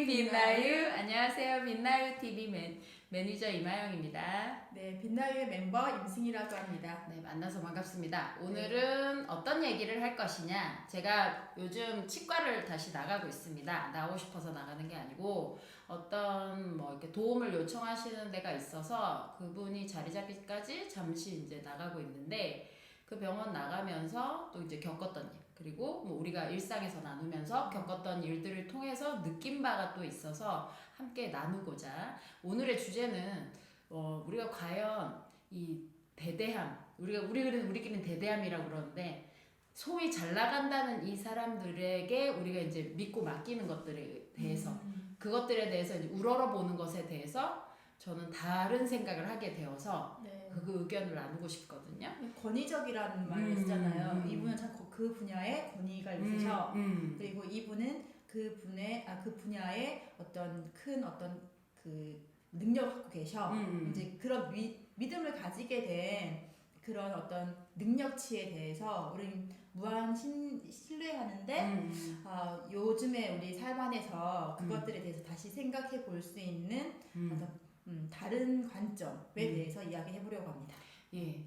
빛나유. 안녕하세요. 빛나유 TV 매니저 이마영입니다. 네, 빛나유의 멤버 임승희라고 합니다. 네, 만나서 반갑습니다. 오늘은 어떤 얘기를 할 것이냐. 제가 요즘 치과를 다시 나가고 있습니다. 나오고 싶어서 나가는 게 아니고 어떤 이렇게 도움을 요청하시는 데가 있어서 그분이 자리 잡기까지 잠시 이제 나가고 있는데 그 병원 나가면서 또 이제 겪었던 일, 그리고 우리가 일상에서 나누면서 겪었던 일들을 통해서 느낀 바가 또 있어서 함께 나누고자. 오늘의 주제는 우리가 과연 이 대대함, 우리끼리는 대대함이라고 그러는데, 소위 잘 나간다는 이 사람들에게 우리가 이제 믿고 맡기는 것들에 대해서, 그것들에 대해서 이제 우러러보는 것에 대해서 저는 다른 생각을 하게 되어서 네. 그 의견을 나누고 싶거든요. 권위적이라는 말을 쓰잖아요. 이분은 참 그 분야에 권위가 있으셔. 그리고 이분은 그 분야에 어떤 큰 그 능력을 갖고 계셔. 이제 그런 믿음을 가지게 된 그런 어떤 능력치에 대해서 우리는 무한 신뢰하는데 요즘에 우리 삶 안에서 그것들에 대해서 다시 생각해 볼 수 있는 어떤 다른 관점에 대해서 이야기해 보려고 합니다. 예,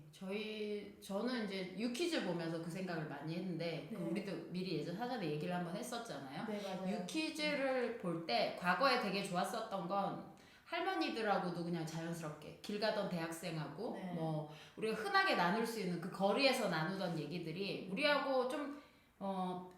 저는 이제 유퀴즈 보면서 그 생각을 많이 했는데, 네. 우리도 미리 예전 사전에 얘기를 한번 했었잖아요. 네, 맞아요. 유퀴즈를 볼 때 과거에 되게 좋았었던 건 할머니들하고도 그냥 자연스럽게 길 가던 대학생하고 네. 우리가 흔하게 나눌 수 있는 그 거리에서 나누던 얘기들이 우리하고 좀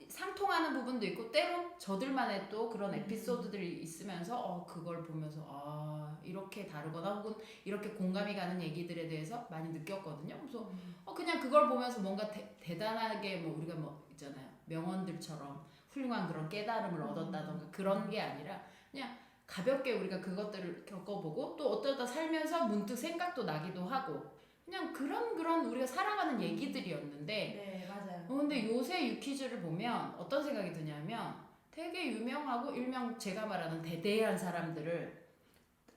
상통하는 부분도 있고, 때론 저들만의 또 그런 에피소드들이 있으면서 그걸 보면서 이렇게 다르거나 혹은 이렇게 공감이 가는 얘기들에 대해서 많이 느꼈거든요. 그래서 그냥 그걸 보면서 뭔가 대단하게 우리가 있잖아요, 명언들처럼 훌륭한 그런 깨달음을 얻었다던가 그런 게 아니라 그냥 가볍게 우리가 그것들을 겪어보고, 또 어쩌다 살면서 문득 생각도 나기도 하고, 그냥 그런 우리가 살아가는 얘기들이었는데, 네, 맞아요. 근데 요새 유퀴즈를 보면 어떤 생각이 드냐면, 되게 유명하고 일명 제가 말하는 대대한 사람들을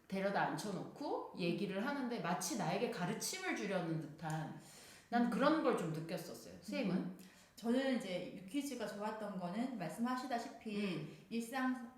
데려다 앉혀놓고 얘기를 하는데 마치 나에게 가르침을 주려는 듯한, 난 그런 걸 좀 느꼈었어요. 선생님은? 저는 이제 유퀴즈가 좋았던 거는 말씀하시다시피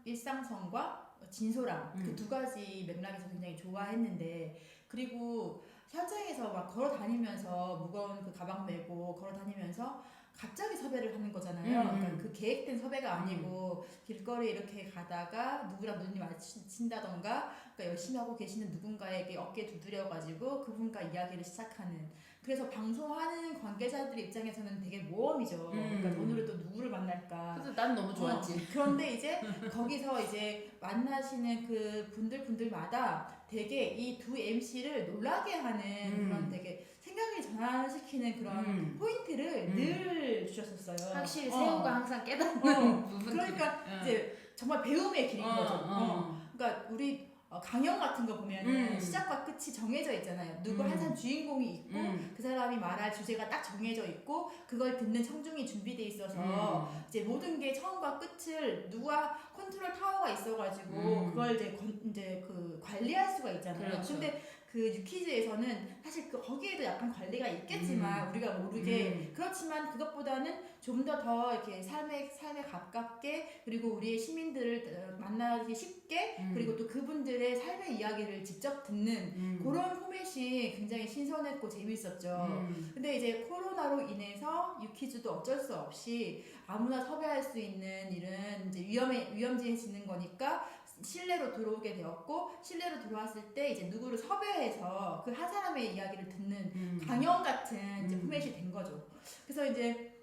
일상성과 진솔함 그 두 가지 맥락에서 굉장히 좋아했는데, 그리고 현장에서 막 걸어 다니면서 무거운 그 가방 메고 걸어 다니면서 갑자기 섭외를 하는 거잖아요. 그러니까 그 계획된 섭외가 아니고 길거리에 이렇게 가다가 누구랑 눈이 마주친다던가, 그러니까 열심히 하고 계시는 누군가에게 어깨 두드려가지고 그분과 이야기를 시작하는. 그래서 방송하는 관계자들 입장에서는 되게 모험이죠. 그러니까 오늘은 또 누구를 만날까. 그래서 난 너무 좋았지. 그런데 이제 거기서 이제 만나시는 그 분들마다 되게 이 두 MC를 놀라게 하는 그런 되게 생각을 전환시키는 그런 포인트를 늘 주셨었어요. 확실히 새우가 항상 깨닫는 부분. 그러니까 이제 정말 배움의 길인 거죠. 그러니까 우리 강연 같은 거 보면은 시작과 끝이 정해져 있잖아요. 누구 한 사람 주인공이 있고 그 사람이 말할 주제가 딱 정해져 있고 그걸 듣는 청중이 준비돼 있어서 이제 모든 게 처음과 끝을 누가 컨트롤 타워가 있어가지고 그걸 이제 그 관리할 수가 있잖아요. 그렇죠. 근데 그 유퀴즈에서는 사실 거기에도 약간 관리가 있겠지만 우리가 모르게 그렇지만 그것보다는 좀 더 이렇게 삶에 가깝게, 그리고 우리의 시민들을 만나기 쉽게, 그리고 또 그분들의 삶의 이야기를 직접 듣는 그런 포맷이 굉장히 신선했고 재밌었죠. 근데 이제 코로나로 인해서 유퀴즈도 어쩔 수 없이 아무나 섭외할 수 있는 일은 이제 위험해지는 거니까 실내로 들어오게 되었고, 실내로 들어왔을 때 이제 누구를 섭외해서 그 한 사람의 이야기를 듣는 강연 같은 이제 포맷이 된 거죠. 그래서 이제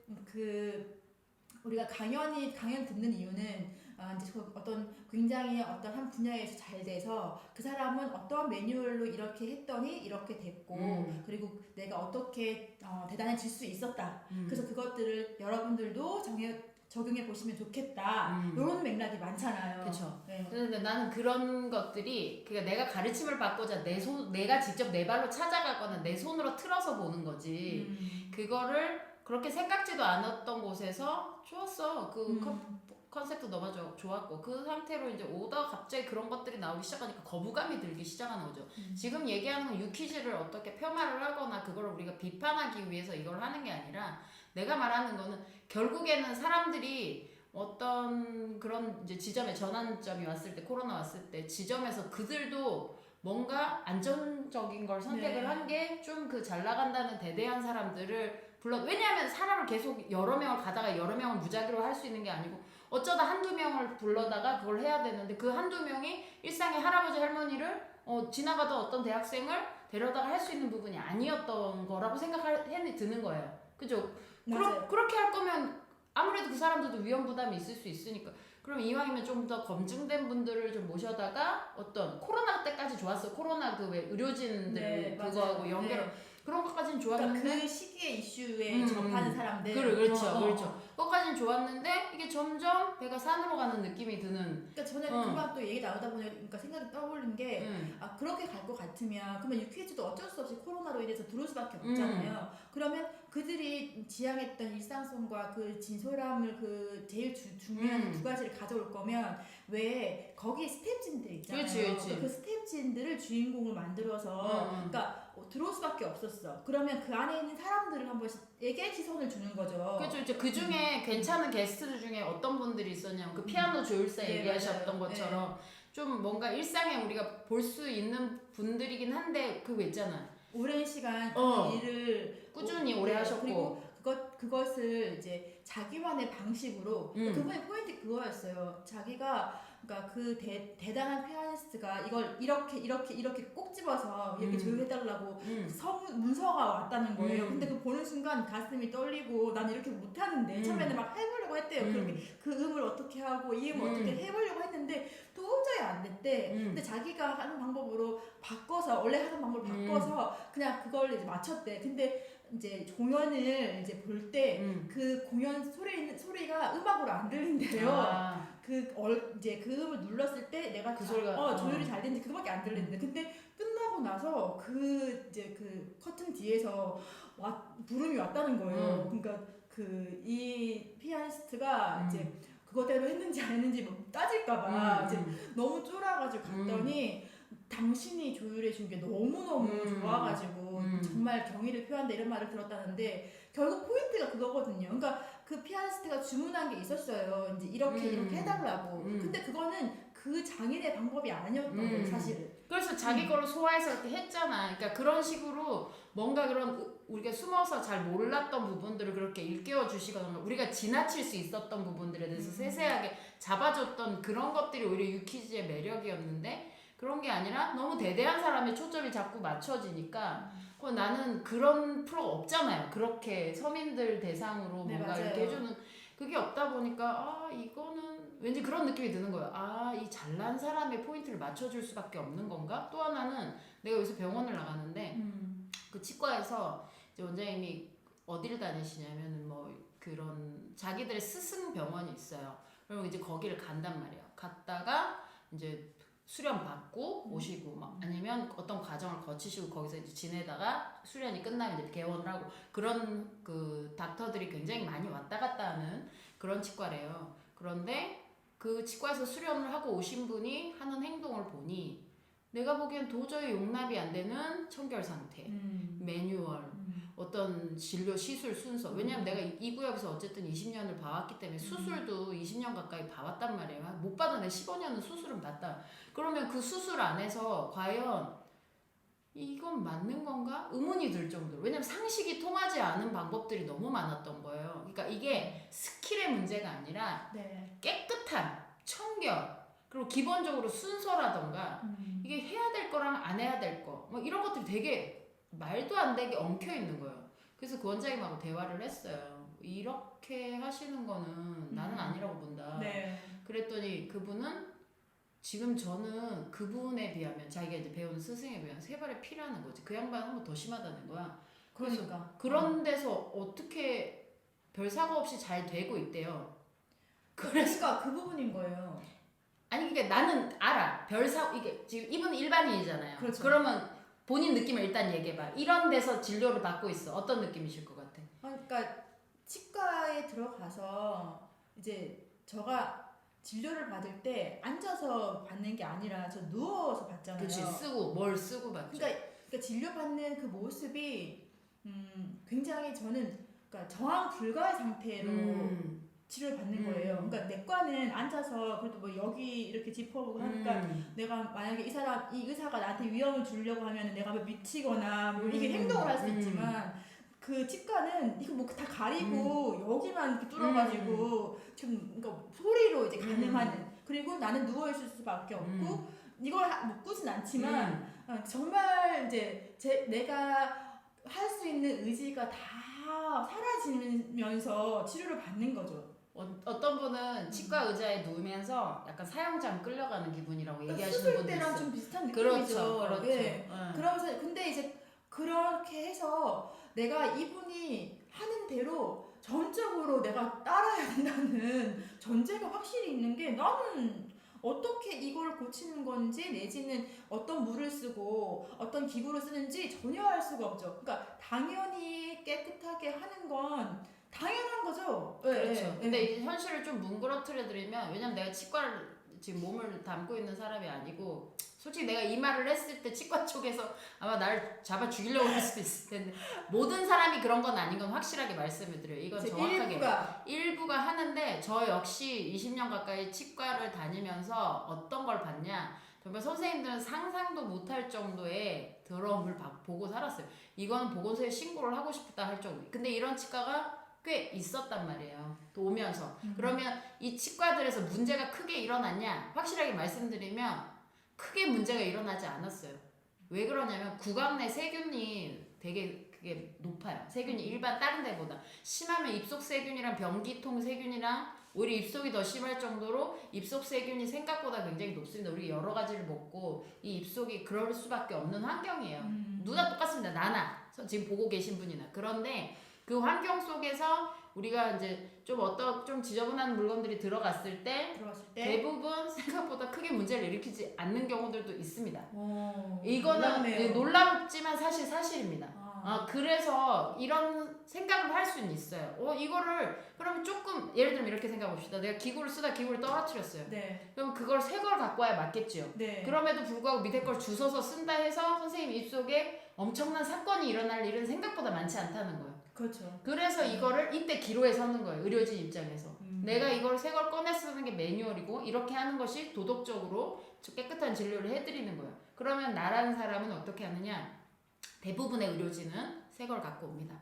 우리가 강연 듣는 이유는 이제 어떤 굉장히 어떤 한 분야에서 잘 돼서 그 사람은 어떤 매뉴얼로 이렇게 했더니 이렇게 됐고, 그리고 내가 어떻게 대단해질 수 있었다. 그래서 그것들을 여러분들도 적용해 보시면 좋겠다. 이런 맥락이 많잖아요. 그렇죠. 네. 그런데 나는 그런 것들이, 그러니까 내가 가르침을 받고자 내가 직접 내 발로 찾아가거나 내 손으로 틀어서 보는 거지. 그거를 그렇게 생각지도 않았던 곳에서 좋았어. 컨셉도 너무 좋았고, 그 상태로 이제 오다 갑자기 그런 것들이 나오기 시작하니까 거부감이 들기 시작하는 거죠. 지금 얘기하는 건 유퀴즈를 어떻게 폄하를 하거나 그걸 우리가 비판하기 위해서 이걸 하는 게 아니라, 내가 말하는 거는 결국에는 사람들이 어떤 그런 이제 지점에 전환점이 왔을 때 코로나 왔을 때 지점에서 그들도 뭔가 안정적인 걸 선택을 네. 한 게 좀 그 잘 나간다는 대대한 사람들을 불러. 왜냐하면 사람을 계속 여러 명을 가다가 여러 명을 무작위로 할 수 있는 게 아니고 어쩌다 한두 명을 불러다가 그걸 해야 되는데 그 한두 명이 일상의 할아버지 할머니를 지나가던 어떤 대학생을 데려다가 할 수 있는 부분이 아니었던 거라고 생각해 드는 거예요. 그죠? 맞아요. 그렇게 할 거면 아무래도 그 사람들도 위험 부담이 있을 수 있으니까. 그럼 이왕이면 좀 더 검증된 분들을 좀 모셔다가 어떤 코로나 때까지 좋았어. 코로나 그 왜 의료진들 네, 그거하고 맞아요. 연결 네. 그런 것까지는 그러니까 좋았는데. 그 시기의 이슈에 접하는 사람들. 그렇죠, 그렇죠. 그것까지는 좋았는데 이게 점점 배가 산으로 가는 느낌이 드는. 그러니까 저는 금방 또 얘기 나오다 보니까 생각이 떠오른 게 그렇게 갈 것 같으면 그러면 유퀴즈도 어쩔 수 없이 코로나로 인해서 들어올 수밖에 없잖아요. 그러면 그들이 지향했던 일상성과 그 진솔함을 그 제일 중요한 두 가지를 가져올 거면 왜 거기 스텝진들 있잖아요. 그렇지. 그 스텝진들을 주인공을 만들어서 그러니까 들어올 수밖에 없었어. 그러면 그 안에 있는 사람들을 한 번씩에게 시선을 주는 거죠. 그렇죠. 이제 그 중에 괜찮은 게스트들 중에 어떤 분들이 있었냐면 그 피아노 조율사 네, 얘기하셨던 맞아요. 것처럼 좀 뭔가 일상에 우리가 볼 수 있는 분들이긴 한데 그거 있잖아. 오랜 시간 그 일을 꾸준히 오래 하셨고 그리고 그것을 이제 자기만의 방식으로 그분의 포인트 그거였어요. 자기가 그러니까 그 대단한 피아니스트가 이걸 이렇게 꼭 집어서 이렇게 조율해달라고 문서가 왔다는 거예요. 근데 그 보는 순간 가슴이 떨리고 난 이렇게 못하는데 처음에는 막 해보려고 했대요. 그렇게 그 음을 어떻게 하고 이 음을 어떻게 해보려고 했는데 도저히 안 됐대. 근데 자기가 하는 방법으로 바꿔서 원래 하던 방법을 바꿔서 그냥 그걸 이제 맞췄대. 근데 이제 공연을 이제 볼 때 그 공연 소리가 음악으로 안 들린대요. 이제 그 음을 눌렀을 때 내가 그 소리가 조율이 잘 됐는지 그거밖에 안 들리는데 근데 끝나고 나서 이제 그 커튼 뒤에서 부름이 왔다는 거예요. 그러니까 이 피아니스트가 이제 그거대로 했는지 안 했는지 뭐 따질까봐 이제 너무 쫄아가지고 갔더니 당신이 조율해준 게 너무너무 좋아가지고 정말 경의를 표한다 이런 말을 들었다는데 결국 포인트가 그거거든요. 그러니까 그 피아니스트가 주문한 게 있었어요. 이제 이렇게 해달라고. 근데 그거는 그 장인의 방법이 아니었던 거예요, 사실은. 그래서 자기 걸로 소화해서 이렇게 했잖아. 그러니까 그런 식으로 뭔가 그런 우리가 숨어서 잘 몰랐던 부분들을 그렇게 일깨워 주시거나 우리가 지나칠 수 있었던 부분들에 대해서 세세하게 잡아줬던 그런 것들이 오히려 유퀴즈의 매력이었는데 그런 게 아니라 너무 대대한 사람의 초점이 자꾸 맞춰지니까 나는 그런 프로가 없잖아요. 그렇게 서민들 대상으로 뭔가 맞아요. 이렇게 해주는 그게 없다 보니까 이거는 왠지 그런 느낌이 드는 거예요. 이 잘난 사람의 포인트를 맞춰줄 수밖에 없는 건가? 또 하나는 내가 여기서 병원을 나가는데 그 치과에서 이제 원장님이 어디를 다니시냐면 뭐 그런 자기들의 스승 병원이 있어요. 그럼 이제 거기를 간단 말이에요. 갔다가 이제 수련 받고 오시고 막 아니면 어떤 과정을 거치시고 거기서 이제 지내다가 수련이 끝나면 이제 개원을 하고 그런 그 닥터들이 굉장히 많이 왔다 갔다 하는 그런 치과래요. 그런데 그 치과에서 수련을 하고 오신 분이 하는 행동을 보니 내가 보기엔 도저히 용납이 안 되는 청결 상태, 매뉴얼, 어떤 진료 시술 순서. 왜냐면 내가 이 구역에서 어쨌든 20년을 봐왔기 때문에 수술도 20년 가까이 봐왔단 말이에요. 못 받은 애 15년은 수술은 봤다. 그러면 그 수술 안에서 과연 이건 맞는 건가? 의문이 들 정도로. 왜냐면 상식이 통하지 않은 방법들이 너무 많았던 거예요. 그러니까 이게 스킬의 문제가 아니라 깨끗한 청결 그리고 기본적으로 순서라던가 이게 해야 될 거랑 안 해야 될 거 뭐 이런 것들이 되게 말도 안 되게 엉켜 있는 거예요. 그래서 그 원장님하고 대화를 했어요. 이렇게 하시는 거는 나는 아니라고 본다. 그랬더니 그분은 지금 저는 그분에 비하면 자기가 이제 배우는 스승에 비하면 세 발의 피라는 거지. 그 양반은 한 번 더 심하다는 거야. 그러니까 그런 데서 어떻게 별 사고 없이 잘 되고 있대요. 그러니까 그 부분인 거예요. 아니 그러니까 나는 알아. 별 사고 이게 지금 이분은 일반인이잖아요. 그렇죠. 그러면 본인 느낌을 일단 얘기해봐. 이런 데서 진료를 받고 있어. 어떤 느낌이실 것 같아? 그러니까 치과에 들어가서 이제 저가 진료를 받을 때 앉아서 받는 게 아니라 저 누워서 받잖아요. 그렇지. 뭘 쓰고 받죠. 그러니까 진료 받는 그 모습이 굉장히 저는 그러니까 저항 불가의 상태로 치료를 받는 거예요. 그러니까 내과는 앉아서 그래도 뭐 여기 이렇게 짚어보고 하니까 내가 만약에 이 의사가 나한테 위험을 주려고 하면 내가 뭐 미치거나 뭐 이게 행동을 할 수 있지만 그 치과는 이거 뭐 다 가리고 여기만 이렇게 뚫어가지고 좀 그러니까 소리로 이제 가능한 그리고 나는 누워 있을 수밖에 없고 이걸 묶지는 않지만 정말 이제 내가 할 수 있는 의지가 다 사라지면서 치료를 받는 거죠. 어떤 분은 치과 의자에 누우면서 약간 사형장 끌려가는 기분이라고 얘기하시는 수술 분도 때랑 있어요. 좀 비슷한 그렇죠, 느낌이죠. 그렇죠. 예. 그러면서 근데 이제 그렇게 해서 내가 이분이 하는 대로 전적으로 내가 따라야 된다는 전제가 확실히 있는 게 나는 어떻게 이걸 고치는 건지 내지는 어떤 물을 쓰고 어떤 기구를 쓰는지 전혀 알 수가 없죠. 그러니까 당연히 깨끗하게 하는 건 당연한 거죠. 그렇죠. 근데 이제 현실을 좀 뭉그러뜨려 드리면 왜냐면 내가 치과를 지금 몸을 담고 있는 사람이 아니고 솔직히 내가 이 말을 했을 때 치과 쪽에서 아마 나를 잡아 죽이려고 할 수도 있을 텐데 모든 사람이 그런 건 아닌 건 확실하게 말씀을 드려요. 이건 정확하게 일부가 하는데 저 역시 20년 가까이 치과를 다니면서 어떤 걸 봤냐 정말 선생님들은 상상도 못할 정도의 더러움을 보고 살았어요. 이거는 보건소에 신고를 하고 싶다 할 정도. 근데 이런 치과가 꽤 있었단 말이에요. 또 오면서. 그러면 이 치과들에서 문제가 크게 일어났냐? 확실하게 말씀드리면 크게 문제가 일어나지 않았어요. 왜 그러냐면 구강 내 세균이 되게 그게 높아요. 세균이 일반 다른 데보다. 심하면 입속 세균이랑 변기통 세균이랑 오히려 입속이 더 심할 정도로 입속 세균이 생각보다 굉장히 높습니다. 우리 여러 가지를 먹고 이 입속이 그럴 수밖에 없는 환경이에요. 누나 똑같습니다. 나나 지금 보고 계신 분이나. 그런데 그 환경 속에서 우리가 이제 좀 지저분한 물건들이 들어갔을 때 대부분 생각보다 크게 문제를 일으키지 않는 경우들도 있습니다. 이거는 놀랍지만 사실입니다. 그래서 이런 생각을 할 수는 있어요. 이거를 그러면 조금 예를 들면 이렇게 생각해 봅시다. 내가 기구를 쓰다 기구를 떨어뜨렸어요. 그럼 그걸 새 걸 갖고 와야 맞겠죠. 그럼에도 불구하고 밑에 걸 주워서 쓴다 해서 선생님 입속에 엄청난 사건이 일어날 일은 생각보다 많지 않다는 거예요. 그렇죠. 그래서 이거를 이때 기로에 서는 거예요. 의료진 입장에서. 내가 이걸 새 걸 꺼내 쓰는 게 매뉴얼이고 이렇게 하는 것이 도덕적으로 깨끗한 진료를 해드리는 거예요. 그러면 나라는 사람은 어떻게 하느냐? 대부분의 의료진은 새 걸 갖고 옵니다.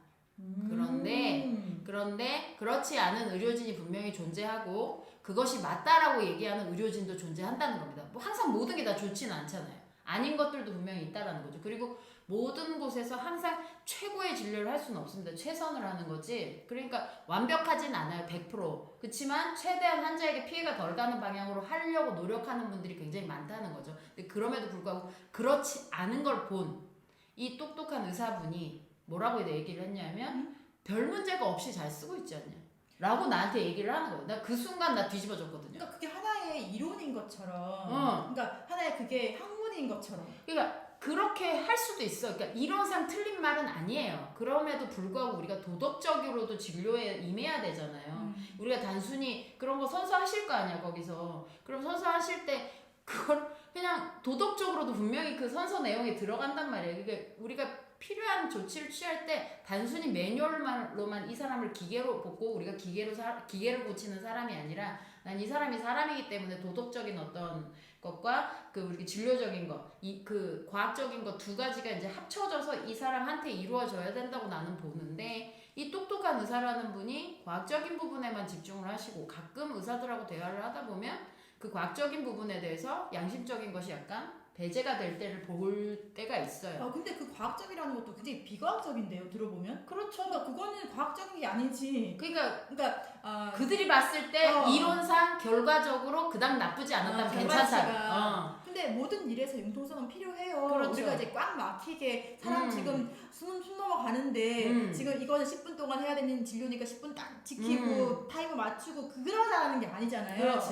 그런데 그렇지 않은 의료진이 분명히 존재하고 그것이 맞다라고 얘기하는 의료진도 존재한다는 겁니다. 뭐 항상 모든 게 다 좋지는 않잖아요. 아닌 것들도 분명히 있다라는 거죠. 그리고 모든 곳에서 항상 최고의 진료를 할 수는 없습니다. 최선을 하는 거지. 그러니까 완벽하진 않아요. 100%. 그렇지만 최대한 환자에게 피해가 덜 가는 방향으로 하려고 노력하는 분들이 굉장히 많다는 거죠. 근데 그럼에도 불구하고 그렇지 않은 걸 본 이 똑똑한 의사분이 뭐라고 얘기를 했냐면 별 문제가 없이 잘 쓰고 있지 않냐 라고 나한테 얘기를 하는 거예요. 나 그 순간 나 뒤집어졌거든요. 그러니까 그게 하나의 이론인 것처럼 그러니까 하나의 그게 학문인 것처럼 그러니까 그렇게 할 수도 있어. 그러니까 이론상 틀린 말은 아니에요. 그럼에도 불구하고 우리가 도덕적으로도 진료에 임해야 되잖아요. 우리가 단순히 그런 거 선서하실 거 아니야 거기서. 그럼 선서하실 때 그걸 그냥 도덕적으로도 분명히 그 선서 내용에 들어간단 말이에요. 그러니까 우리가 필요한 조치를 취할 때 단순히 매뉴얼로만 이 사람을 기계로 보고 우리가 기계를 고치는 사람이 아니라 난 이 사람이 사람이기 때문에 도덕적인 어떤 것과 그 우리 진료적인 것, 그 과학적인 것 두 가지가 이제 합쳐져서 이 사람한테 이루어져야 된다고 나는 보는데 이 똑똑한 의사라는 분이 과학적인 부분에만 집중을 하시고 가끔 의사들하고 대화를 하다 보면 그 과학적인 부분에 대해서 양심적인 것이 약간 배제가 될 때를 볼 때가 있어요. 근데 그 과학적이라는 것도 굉장히 비과학적인데요, 들어보면. 그렇죠. 그러니까 그거는 과학적인 게 아니지. 그러니까 그들이 봤을 때 이론상 결과적으로 그닥 나쁘지 않았다면 괜찮다. 근데 모든 일에서 융통성은 필요해요. 그렇죠. 우리가 이제 꽉 막히게 사람 지금 숨 넘어가는데 지금 이거는 10분 동안 해야 되는 진료니까 10분 딱 지키고 타이머 맞추고 그러자는 게 아니잖아요. 그렇지.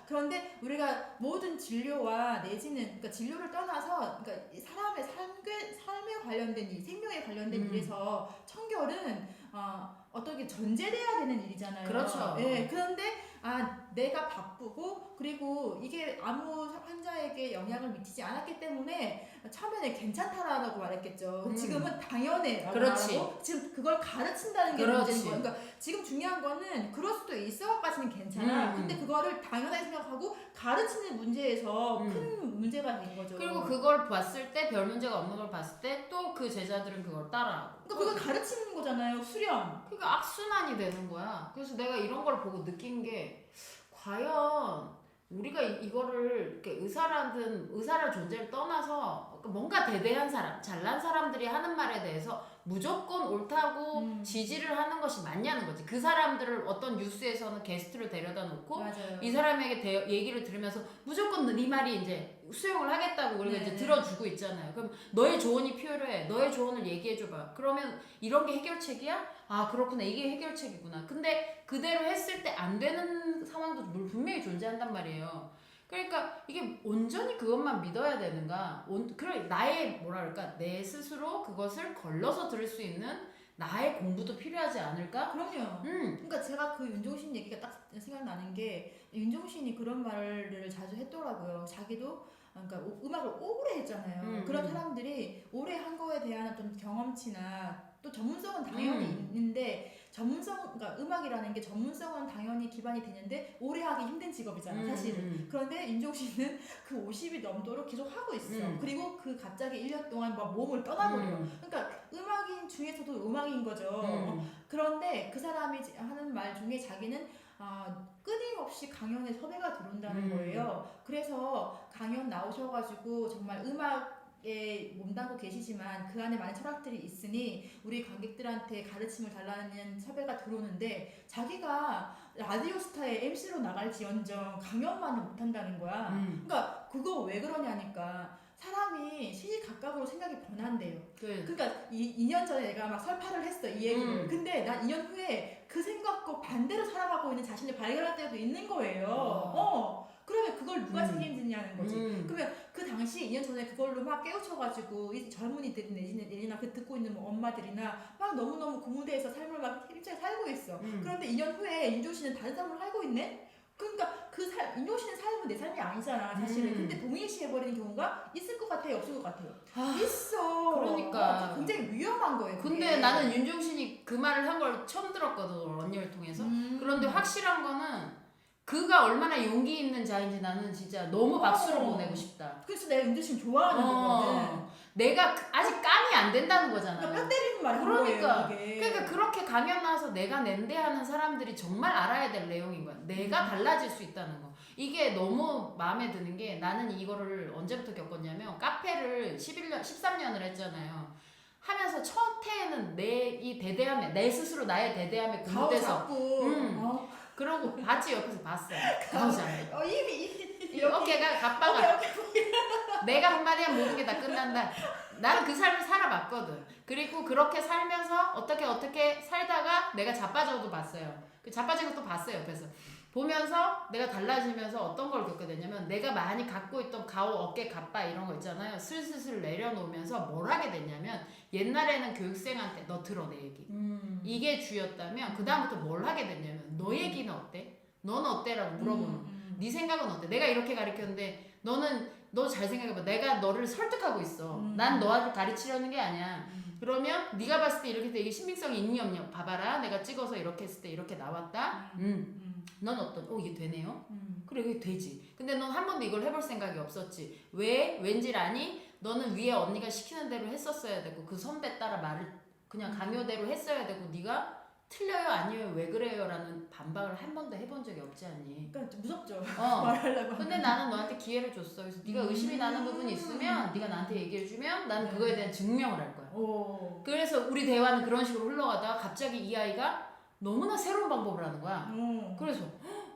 그런데 우리가 모든 진료와 내지는 그러니까 진료를 떠나서 그러니까 사람의 삶에 관련된 일, 생명에 관련된 일에서 청결은 어떻게 전제돼야 되는 일이잖아요. 그렇죠. 그런데 내가 바쁘고 그리고 이게 아무 환자에게 영향을 미치지 않았기 때문에 처음에는 괜찮다라고 말했겠죠. 지금은 당연해라고 그렇지. 말하고 지금 그걸 가르친다는 게 그렇지. 문제인 거예요. 그러니까 지금 중요한 거는 그럴 수도 있어까지는 괜찮아. 근데 그거를 당연하게 생각하고 가르치는 문제에서 큰 문제가 된 거죠. 그리고 그걸 봤을 때 별 문제가 없는 걸 봤을 때 또 그 제자들은 그걸 따라하고. 그러니까 그걸 가르치는 거잖아요. 수련. 그러니까 악순환이 되는 거야. 그래서 내가 이런 걸 보고 느낀 게 과연 우리가 이거를 이렇게 의사를 존재를 떠나서 뭔가 대대한 사람, 잘난 사람들이 하는 말에 대해서 무조건 옳다고 지지를 하는 것이 맞냐는 거지. 그 사람들을 어떤 뉴스에서는 게스트를 데려다 놓고 맞아요. 이 사람에게 얘기를 들으면서 무조건 네 말이 이제 수용을 하겠다고 우리가 이제 네네. 들어주고 있잖아요. 그럼 너의 조언이 필요해. 너의 조언을 얘기해줘봐. 그러면 이런 게 해결책이야? 아 그렇구나. 이게 해결책이구나. 근데 그대로 했을 때 안 되는 상황도 분명히 존재한단 말이에요. 그러니까 이게 온전히 그것만 믿어야 되는가? 그래 나의 뭐랄까 내 스스로 그것을 걸러서 들을 수 있는 나의 공부도 필요하지 않을까? 그럼요. 그러니까 제가 그 윤종신 얘기가 딱 생각나는 게 윤종신이 그런 말을 자주 했더라고요. 자기도 그러니까 음악을 오래 했잖아요. 그런 사람들이 오래 한 거에 대한 어떤 경험치나 또 전문성은 당연히 있는데 그러니까 음악이라는 게 전문성은 당연히 기반이 되는데 오래 하기 힘든 직업이잖아 사실은. 그런데 윤종신은 그 50이 넘도록 계속 하고 있어. 그리고 그 갑자기 1년 동안 막 몸을 떠나버려. 그러니까 음악인 중에서도 음악인 거죠. 그런데 그 사람이 하는 말 중에 자기는 끊임없이 강연에 섭외가 들어온다는 거예요. 그래서 강연 나오셔가지고 정말 음악에 몸담고 계시지만 그 안에 많은 철학들이 있으니 우리 관객들한테 가르침을 달라는 섭외가 들어오는데 자기가 라디오스타의 MC로 나갈지언정 강연만은 못한다는 거야. 그러니까 그거 왜 그러냐니까 사람이 시시각각으로 생각이 변한대요. 그러니까 2년 전에 내가 막 설파를 했어 이 얘기를. 근데 난 2년 후에 그 생각과 반대로 살아가고 있는 자신을 발견할 때도 있는 거예요. 그러면 그걸 누가 책임지냐는 거지. 그러면 그 당시 2년 전에 그걸로 막 깨우쳐가지고 이 젊은이들 내지나 그 듣고 있는 뭐 엄마들이나 막 너무너무 그 무대에서 삶을 막 힘차게 살고 있어. 그런데 2년 후에 윤종신은 다른 삶을 살고 있네? 그러니까 윤종신의 삶은 내 삶이 아니잖아 사실은. 근데 동일시해버리는 경우가 있을 것 같아요? 없을 것 같아요? 있어. 그러니까 굉장히 위험한 거예요. 그게. 근데 나는 윤종신이 그 말을 한 걸 처음 들었거든 언니를 통해서. 그런데 확실한 거는 그가 얼마나 용기 있는 자인지 나는 진짜 너무 박수를 보내고 싶다. 그래서 내가 윤종신 좋아하는 거거든. 내가 아직 깜이 안 된다는 거잖아. 그러니까 뼈 때리는 말이 그러니까. 거예요, 그러니까 그렇게 강연 나와서 내가 낸대하는 사람들이 정말 알아야 될 내용인 거야. 내가 달라질 수 있다는 거. 이게 너무 마음에 드는 게 나는 이거를 언제부터 겪었냐면 카페를 13년을 했잖아요. 하면서 첫 해에는 내 스스로 나의 대대함에 공부돼서 그러고 봤지 옆에서 봤어요. 가오잖아요. 이 어깨가 가빠가 내가 한마디 하면 모든 게 다 끝난다. 나는 그 삶을 살아봤거든. 그리고 그렇게 살면서 어떻게 살다가 내가 자빠져도 봤어요. 그 자빠진 것도 봤어요 옆에서. 보면서 내가 달라지면서 어떤 걸 겪게 됐냐면 내가 많이 갖고 있던 가오, 어깨, 가빠 이런 거 있잖아요. 슬슬 내려놓으면서 뭘 하게 됐냐면 옛날에는 교육생한테 너 들어 내 얘기. 이게 주였다면 그 다음부터 뭘 하게 됐냐면 너 얘기는 어때? 너는 어때? 라고 물어보는 네 생각은 어때? 내가 이렇게 가르쳤는데 너 잘 생각해봐. 내가 너를 설득하고 있어. 난 너한테 가르치려는 게 아니야. 그러면 네가 봤을 때 이렇게 돼 이게 신빙성이 있니 없니? 봐봐라. 내가 찍어서 이렇게 했을 때 이렇게 나왔다. 넌 어떤? 이게 되네요. 그래 이게 되지. 근데 넌 한 번도 이걸 해볼 생각이 없었지. 왜? 왠지 아니? 너는 위에 언니가 시키는 대로 했었어야 되고 그 선배 따라 말을 그냥 강요대로 했어야 되고 네가 틀려요 아니에요 왜 그래요 라는 반박을 한 번도 해본 적이 없지 않니. 그러니까 무섭죠. 말하려고. 근데 나는 너한테 기회를 줬어. 그래서 네가 의심이 나는 부분이 있으면 네가 나한테 얘기해주면 나는 그거에 대한 증명을 할 거야. 그래서 우리 대화는 그런 식으로 흘러가다가 갑자기 이 아이가 너무나 새로운 방법을 하는 거야. 그래서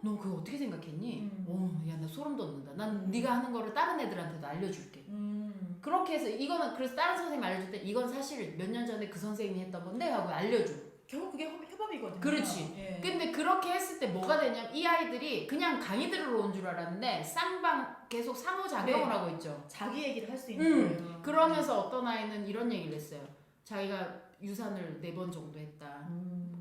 너 그거 어떻게 생각했니? 야 나 소름 돋는다. 난 네가 하는 거를 다른 애들한테도 알려줄게. 그렇게 해서 이거는 그래서 다른 선생님 알려줄 때 이건 사실 몇 년 전에 그 선생님이 했던 건데 하고 알려줘. 결국 그게 협업이거든요. 그렇지. 예. 근데 그렇게 했을 때 뭐가 되냐면 이 아이들이 그냥 강의 들으러 온 줄 알았는데 쌍방 계속 상호작용을 하고 있죠. 자기 얘기를 할 수 있는 거예요. 그러면서 어떤 아이는 이런 얘기를 했어요. 자기가 유산을 4번 정도 했다.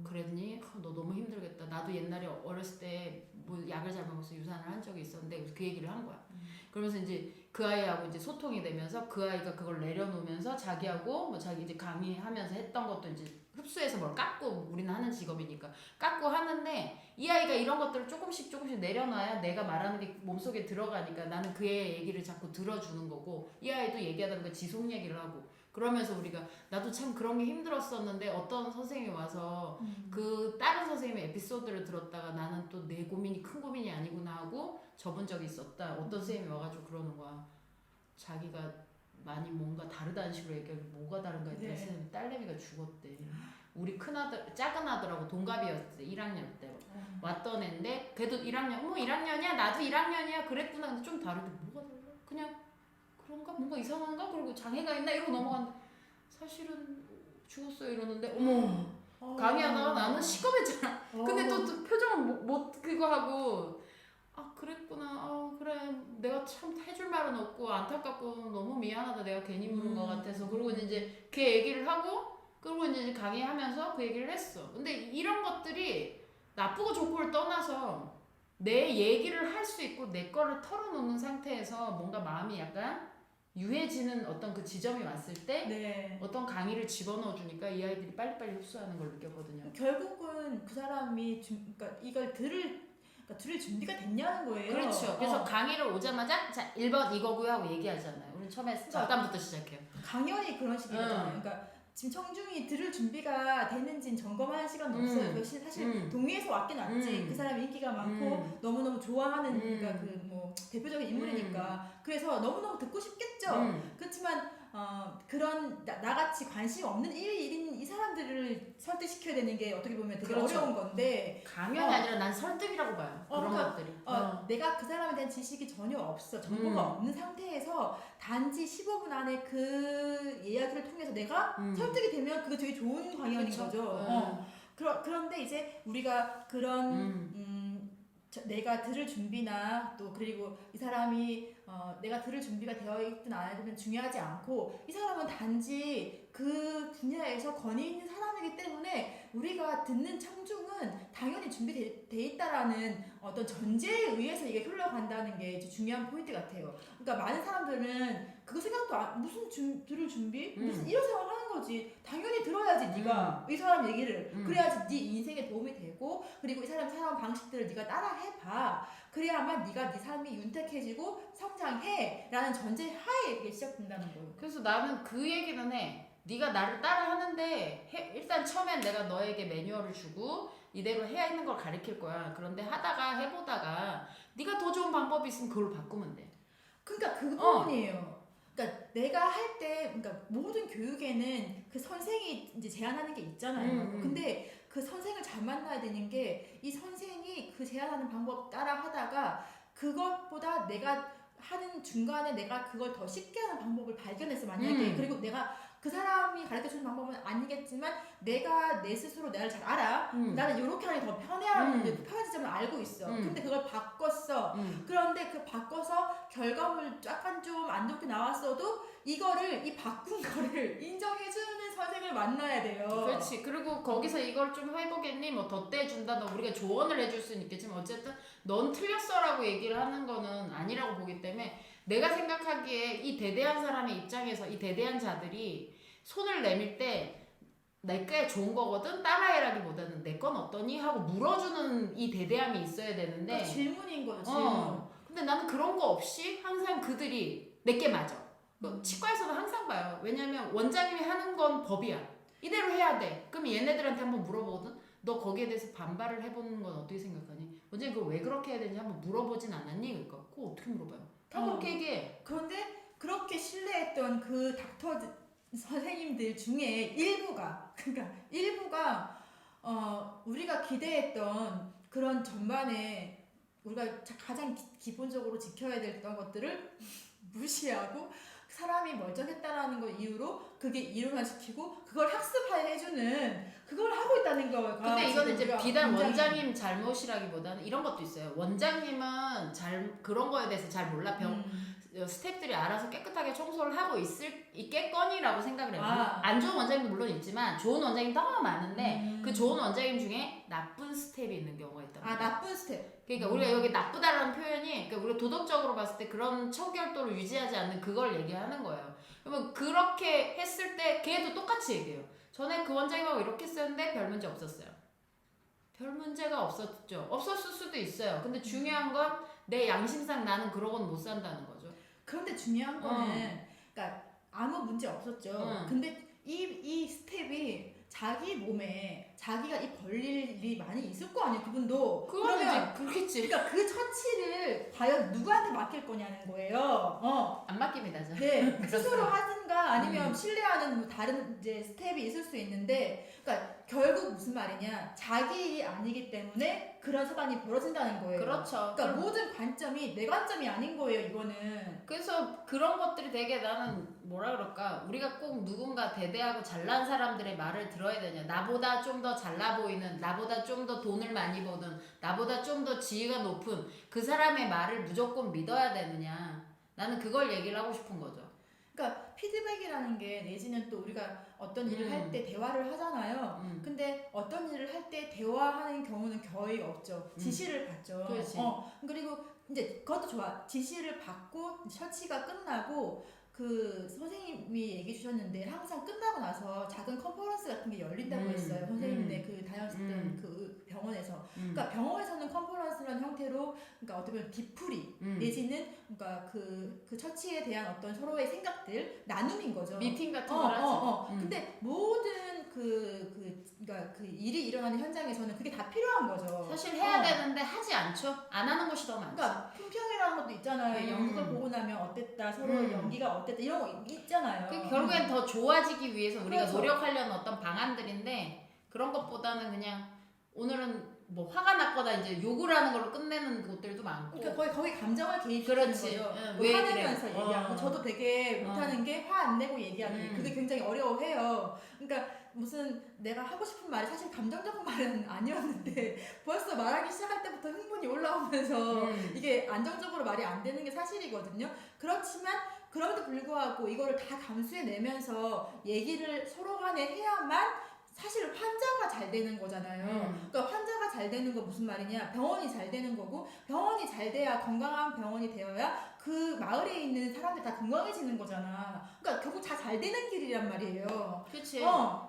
그랬니? 너 너무 힘들겠다. 나도 옛날에 어렸을 때 뭐 약을 잘 먹어서 유산을 한 적이 있었는데 그래서 그 얘기를 한 거야. 그러면서 이제 그 아이하고 이제 소통이 되면서 그 아이가 그걸 내려놓으면서 자기하고 뭐 자기 이제 강의하면서 했던 것도 이제 흡수해서 뭘 깎고 우리는 하는 직업이니까 깎고 하는데 이 아이가 이런 것들을 조금씩 내려놔야 내가 말하는 게 몸속에 들어가니까 나는 그의 얘기를 자꾸 들어주는 거고 이 아이도 얘기하다 보니까 지속 얘기를 하고 그러면서 우리가 나도 참 그런 게 힘들었었는데 어떤 선생님이 와서 그 다른 선생님의 에피소드를 들었다가 나는 또 내 고민이 큰 고민이 아니구나 하고 접은 적이 있었다. 어떤 선생님이 와가지고 그러는 거야. 자기가 많이 뭔가 다르다는 식으로 얘기하고 뭐가 다른가 했더니 네. 선생님 딸내미가 죽었대. 우리 큰아들 작은 아들하고 동갑이었대. 1학년 때 왔던 애인데 걔도 1학년 어머 1학년이야 나도 1학년이야 그랬구나. 근데 좀 다르대. 뭐가 달라? 그냥 그런가 뭔가 이상한가 그리고 장애가 있나 이러고 넘어갔는데 사실은 죽었어요 이러는데 어머 강의하다가 나는 시겁했잖아. 근데 또 표정을 못 그거 하고 아 그랬구나. 아 그래 내가 참 해줄 말은 없고 안타깝고 너무 미안하다. 내가 괜히 물은 것 같아서. 그리고 이제 그 얘기를 하고 그리고 이제 강의하면서 그 얘기를 했어. 근데 이런 것들이 나쁘고 좋고를 떠나서 내 얘기를 할 수 있고 내 거를 털어놓는 상태에서 뭔가 마음이 약간 유해지는 어떤 그 지점이 왔을 때 네. 어떤 강의를 집어넣어 주니까 이 아이들이 빨리빨리 흡수하는 걸 느꼈거든요. 결국은 그 사람이 그러니까 이걸 들을 준비가 됐냐는 거예요. 그렇죠. 그래서 강의를 오자마자 자 1번 이거고요 하고 얘기하잖아요. 우리 처음에 잡담부터 시작해요. 강연이 그런 식이잖아요. 그러니까 지금 청중이 들을 준비가 됐는지는 점검하는 시간도 없어요. 그것이 사실 동의해서 왔긴 왔지. 그 사람이 인기가 많고 너무너무 좋아하는 그러니까 그 뭐 대표적인 인물이니까 그래서 너무너무 듣고 싶겠죠. 그렇지만 그런 나같이 관심 없는 1인 이 사람들을 설득시켜야 되는 게 어떻게 보면 되게 그렇죠. 어려운 건데 강연이 아니라 난 설득이라고 봐요. 그런 그러니까, 것들이. 내가 그 사람에 대한 지식이 전혀 없어. 정보가 없는 상태에서 단지 15분 안에 그 이야기를 통해서 내가 설득이 되면 그게 되게 좋은 강연인 그쵸? 거죠. 그런데 이제 우리가 그런 내가 들을 준비나 또 그리고 이 사람이 내가 들을 준비가 되어 있든 안 되든 중요하지 않고 이 사람은 단지 그 분야에서 권위 있는 사람이기 때문에 우리가 듣는 청중은 당연히 준비돼 있다라는 어떤 전제에 의해서 이게 흘러간다는 게 중요한 포인트 같아요. 그러니까 많은 사람들은 그거 생각도 무슨 들을 준비? 무슨 이런 생각을 하는 거지. 당연히 들어야지 네가 이 사람 얘기를 그래야지 네 인생에 도움이 되고 그리고 이 사람 살아온 방식들을 네가 따라 해봐. 그래야만 네가 네 삶이 윤택해지고 성장해 라는 전제 하에 이게 시작된다는 거예요. 그래서 나는 그 얘기는 해. 네가 나를 따라 하는데 일단 처음엔 내가 너에게 매뉴얼을 주고 이대로 해야 하는 걸 가르칠 거야. 그런데 하다가 해보다가 네가 더 좋은 방법이 있으면 그걸 바꾸면 돼. 그러니까 그 부분이에요. 그러니까 내가 할 때 그러니까 모든 교육에는 그 선생이 이제 제안하는 게 있잖아요. 근데 그 선생을 잘 만나야 되는 게 이 선생이 그 제안하는 방법 따라 하다가 그것보다 내가 하는 중간에 내가 그걸 더 쉽게 하는 방법을 발견해서 만약에 그리고 내가 그 사람이 가르쳐주는 방법은 아니겠지만 내가 내 스스로 나를 잘 알아. 나는 이렇게 하는 게 더 편한 점을 알고 있어. 근데 그걸 바꿨어. 그런데 그 바꿔서 결과물 약간 좀 안 좋게 나왔어도 이거를 이 바꾼 거를 인정해주는 선생을 만나야 돼요. 그렇지. 그리고 거기서 이걸 좀 해보겠니? 뭐 덧대준다. 너 우리가 조언을 해줄 수는 있겠지만 어쨌든 넌 틀렸어라고 얘기를 하는 거는 아니라고 보기 때문에 내가 생각하기에 이 대대한 사람의 입장에서 이 대대한 자들이 손을 내밀 때 내 게 좋은 거거든 따라해라기보다는 내 건 어떠니 하고 물어주는 이 대대함이 있어야 되는데 그러니까 질문인 거죠. 질문. 근데 나는 그런 거 없이 항상 그들이 내게 맞아. 치과에서는 항상 봐요. 왜냐면 원장님이 하는 건 법이야. 이대로 해야 돼. 그럼 얘네들한테 한번 물어보거든. 너 거기에 대해서 반발을 해보는 건 어떻게 생각하니? 원장님 그거 왜 그렇게 해야 되는지 한번 물어보진 않았니? 그러니까 그거 어떻게 물어봐요? 다 그렇게 얘기해. 그런데 그렇게 신뢰했던 그 닥터 선생님들 중에 일부가 우리가 기대했던 그런 전반에 우리가 가장 기본적으로 지켜야 됐던 것들을 무시하고 사람이 멀쩡했다라는 거 이유로 그게 일원화시키고 그걸 학습해주는 그걸 하고 있다는 거가 근데 이거는 이제 비단 굉장히... 원장님 잘못이라기보다는 이런 것도 있어요. 원장님은 그런 거에 대해서 잘 몰라. 스태프들이 알아서 깨끗하게 청소를 하고 있겠거니라고 생각을 해요. 아. 안 좋은 원장님도 물론 있지만 좋은 원장님 너무 많은데 그 좋은 원장님 중에 나쁜 스텝이 있는 경우가 있단 아, 말이에요. 나쁜 스텝. 그러니까 우리가 여기 나쁘다라는 표현이 그러니까 우리가 도덕적으로 봤을 때 그런 청결도를 유지하지 않는 그걸 얘기하는 거예요. 그러면 그렇게 했을 때 걔도 똑같이 얘기해요. 전에 그 원장님하고 이렇게 썼는데 별 문제 없었어요. 별 문제가 없었죠. 없었을 수도 있어요. 근데 중요한 건 내 양심상 나는 그러고는 못 산다는 거죠. 그런데 중요한 거는 그러니까 아무 문제 없었죠. 근데 이 스텝이 자기 몸에 자기가 이 벌릴 일이 많이 있을 거 아니에요. 그분도. 그러면 그러면 그렇겠지. 그러니까 그 처치를 과연 누구한테 맡길 거냐는 거예요. 안 맡깁니다. 저. 네, 스스로 하든가 아니면 음. 신뢰하는 뭐 다른 이제 스텝이 있을 수 있는데, 그러니까 결국 무슨 말이냐, 자기 일이 아니기 때문에 그런 사단이 벌어진다는 거예요. 그렇죠. 그러니까 모든 관점이 내 관점이 아닌 거예요, 이거는. 그래서 그런 것들이 되게 나는 뭐라 그럴까 우리가 꼭 누군가 대대하고 잘난 사람들의 말을 들어야 되냐 나보다 좀 더 잘나 보이는 나보다 좀 더 돈을 많이 버는 나보다 좀 더 지위가 높은 그 사람의 말을 무조건 믿어야 되느냐 나는 그걸 얘기를 하고 싶은 거죠. 그러니까 피드백이라는 게 내지는 또 우리가 어떤 일을 할 때 대화를 하잖아요. 근데 어떤 일을 할 때 대화하는 경우는 거의 없죠. 지시를 받죠. 그렇지. 그리고 이제 그것도 좋아. 지시를 받고 처치가 끝나고 그 선생님이 얘기해 주셨는데 항상 끝나고 나서 작은 컨퍼런스 같은 게 열린다고 했어요. 선생님네 그 다녔던 그 병원에서. 그러니까 병원에서는 컨퍼런스라는 형태로 그러니까 어떻게 보면 뒤풀이 내지는 그러니까 그 처치에 대한 어떤 서로의 생각들 나눔인 거죠. 미팅 같은 걸 하지. 근데 모든 그러니까 그 일이 일어나는 현장에서는 그게 다 필요한 거죠. 사실 해야 되는데 하지 않죠. 안 하는 것이 더 많죠. 그러니까 품평이라는 것도 있잖아요. 연극을 보고 나면 어땠다, 서로의 연기가 어땠다 이런 거 있잖아요. 그 결국엔 더 좋아지기 위해서 우리가 그렇죠. 노력하려는 어떤 방안들인데 그런 것보다는 그냥 오늘은 뭐 화가 났거나 이제 욕을 하는 걸로 끝내는 것들도 많고. 그러니까 거의 감정을 개입시키는 그렇지. 거죠. 응, 뭐 왜 화내면서 그래? 얘기하고 저도 되게 못하는 게 화 안 내고 얘기하기. 그게 굉장히 어려워해요. 그러니까 무슨 내가 하고 싶은 말이 사실 감정적인 말은 아니었는데 벌써 말하기 시작할 때부터 흥분이 올라오면서 이게 안정적으로 말이 안 되는 게 사실이거든요. 그렇지만 그럼에도 불구하고 이거를 다 감수해내면서 얘기를 서로 간에 해야만 사실 환자가 잘 되는 거잖아요. 그러니까 환자가 잘 되는 거 무슨 말이냐? 병원이 잘 되는 거고 병원이 잘 돼야 건강한 병원이 되어야 그 마을에 있는 사람들 다 건강해지는 거잖아. 그러니까 결국 다 잘 되는 길이란 말이에요. 그치.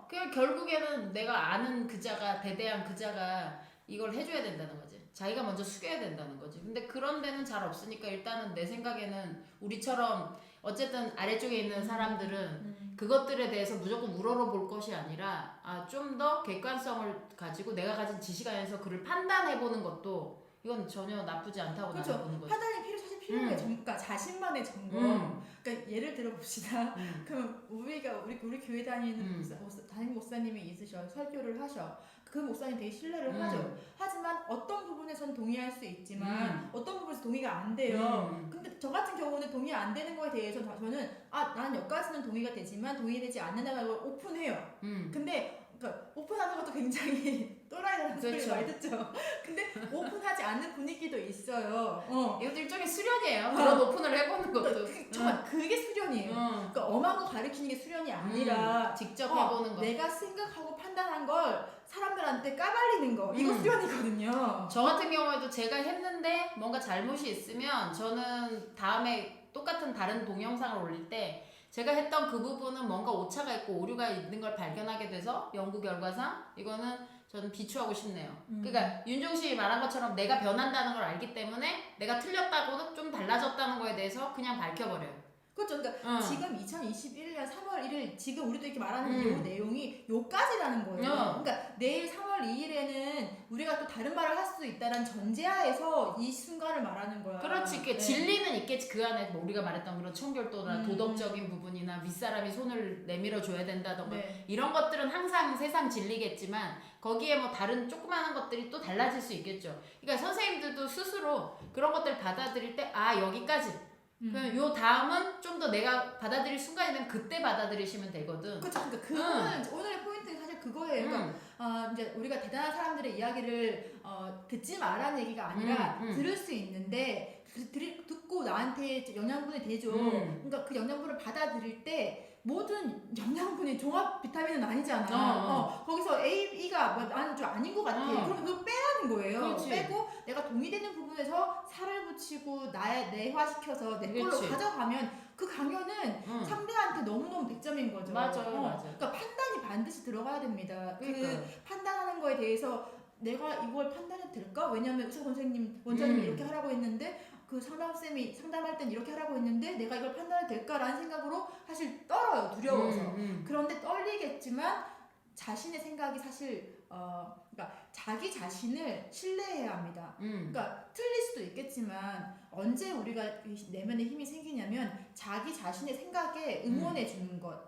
그 결국에는 내가 아는 그자가 대대한 그자가 이걸 해줘야 된다는 거지. 자기가 먼저 숙여야 된다는 거지. 근데 그런 데는 잘 없으니까 일단은 내 생각에는 우리처럼 어쨌든 아래쪽에 있는 사람들은 그것들에 대해서 무조건 우러러볼 것이 아니라 좀 더 객관성을 가지고 내가 가진 지식안에서 그를 판단해보는 것도 이건 전혀 나쁘지 않다고 그렇죠. 나는 보는 거죠. 판단이 사실 필요해. 그러니까 자신만의 점검. 그러니까 예를 들어 봅시다. 그럼 우리 교회 다니는 담임 목사님이 있으셔. 설교를 하셔. 그 목사님 되게 신뢰를 하죠. 하지만 어떤 부분에서는 동의할 수 있지만 어떤 부분에서 동의가 안 돼요. 근데 저 같은 경우는 동의 안 되는 거에 대해서 저는 나는 여기까지는 동의가 되지만 동의되지 않는다는 걸 오픈해요. 근데 그러니까 오픈하는 것도 굉장히 또라이라는 소리 많이 듣죠. 근데 오픈하지 않는 분위기도 있어요. 이것도 일종의 수련이에요. 그런 오픈을 해보는 것도. 정말 그게 수련이에요. 그러니까 엄한 거 가르치는 게 수련이 아니라 직접 해보는 거. 내가 생각하고 판단한 걸 사람들한테 까발리는 거 이거 수련이거든요. 저 같은 경우에도 제가 했는데 뭔가 잘못이 있으면 저는 다음에 똑같은 다른 동영상을 올릴 때 제가 했던 그 부분은 뭔가 오차가 있고 오류가 있는 걸 발견하게 돼서 연구 결과상 이거는 저는 비추하고 싶네요. 그러니까 윤종신이 말한 것처럼 내가 변한다는 걸 알기 때문에 내가 틀렸다고는 좀 달라졌다는 거에 대해서 그냥 밝혀버려요. 그렇죠. 그러니까 지금 2021년 3월 1일 지금 우리도 이렇게 말하는 이 내용이 요까지라는 거예요. 그러니까 내일 3월 2일에는 우리가 또 다른 말을 할 수 있다는 전제하에서 이 순간을 말하는 거야. 그렇지. 그 진리는 있겠지. 그 안에 뭐 우리가 말했던 그런 청결도나 도덕적인 부분이나 윗사람이 손을 내밀어 줘야 된다던가 이런 것들은 항상 세상 진리겠지만 거기에 뭐 다른 조그마한 것들이 또 달라질 수 있겠죠. 그러니까 선생님들도 스스로 그런 것들을 받아들일 때 여기까지 그럼 요 다음은 좀 더 내가 받아들일 순간이면 그때 받아들이시면 되거든. 그렇죠. 그러니까 오늘의 포인트는 사실 그거예요. 그러니까 이제 우리가 대단한 사람들의 이야기를 듣지 말라는 얘기가 아니라 들을 수 있는데 듣고 나한테 영양분이 되죠. 그러니까 그 영양분을 받아들일 때 모든 영양분이 종합 비타민은 아니잖아. 거기서 A, E가 나는 좀 아닌 것 같아. 그럼 그거 빼라는 거예요. 그렇지. 빼고 내가 동의되는 부분에서 살을 붙이고 내화시켜서 내 걸로 그렇지. 가져가면 그 강연은 상대한테 너무너무 100점인 거죠. 맞아요, 맞아요. 그러니까 판단이 반드시 들어가야 됩니다. 그러니까. 그 판단하는 거에 대해서 내가 이걸 판단해도 될까? 왜냐면 의사 선생님, 원장님이 이렇게 하라고 했는데 그 상담쌤이 상담할 땐 이렇게 하라고 했는데 내가 이걸 판단해도 될까라는 생각으로 사실 떨어요. 두려워서. 그런데 떨리겠지만 자신의 생각이 사실 그러니까 자기 자신을 신뢰해야 합니다. 그러니까 틀릴 수도 있겠지만 언제 우리가 내면에 힘이 생기냐면 자기 자신의 생각에 응원해 주는 것.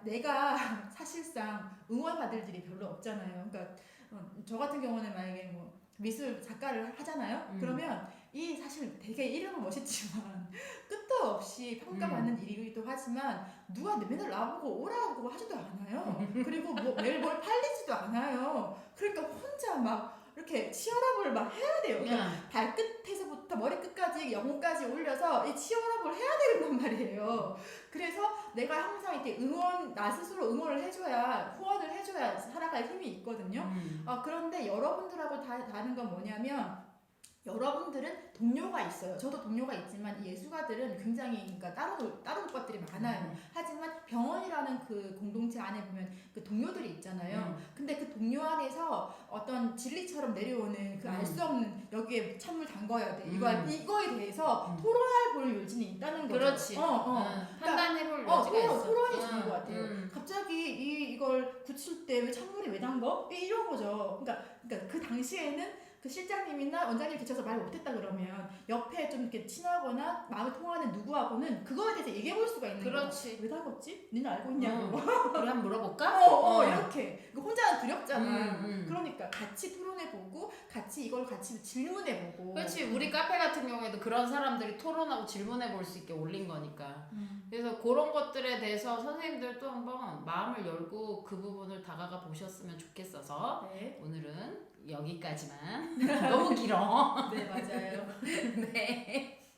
내가 사실상 응원받을 일이 별로 없잖아요. 그러니까 저 같은 경우는 만약에 뭐 미술 작가를 하잖아요. 그러면 이 사실 되게 이름은 멋있지만 끝도 없이 평가받는 일이기도 하지만 누가 맨날 나보고 오라고 하지도 않아요. 그리고 뭐 매일 뭘 팔리지도 않아요. 그러니까 혼자 막 이렇게 치열업을 막 해야 돼요. 그러니까 발끝에서부터 머리끝까지 영혼까지 올려서 이 치열업을 해야 되는 말이에요. 그래서 내가 항상 이렇게 나 스스로 응원을 해줘야, 후원을 해줘야 살아갈 힘이 있거든요. 그런데 여러분들하고 다른 건 뭐냐면 여러분들은 동료가 있어요. 저도 동료가 있지만 이 예술가들은 굉장히 그러니까 따로 것들이 많아요. 하지만 병원이라는 그 공동체 안에 보면 그 동료들이 있잖아요. 근데 그 동료 안에서 어떤 진리처럼 내려오는 그 알 수 없는 여기에 찬물 담궈야 돼. 이거에 대해서 토론할 볼 요지는 있다는 거죠. 그렇지. 판단해볼 여지가 있어. 토론이 주는 것 같아요. 갑자기 이걸 굳힐 때 왜 찬물이 왜 담궈? 이런 거죠. 그러니까 그 당시에는 그 실장님이나 원장님 계셔서 말 못했다 그러면 옆에 좀 이렇게 친하거나 마음이 통하는 누구하고는 그거에 대해서 얘기해 볼 수가 있는 거죠. 그렇지. 왜 담궜지? 니는 알고 있냐고. 우리 한번 물어볼까? 이렇게. 혼자는 두렵잖아. 그러니까 같이 토론해보고 같이 질문해보고. 그렇지. 우리 카페 같은 경우에도 그런 사람들이 토론하고 질문해 볼 수 있게 올린 거니까. 그래서 그런 것들에 대해서 선생님들도 한번 마음을 열고 그 부분을 다가가 보셨으면 좋겠어서 네. 오늘은 여기까지만. 너무 길어. 네, 맞아요. 네.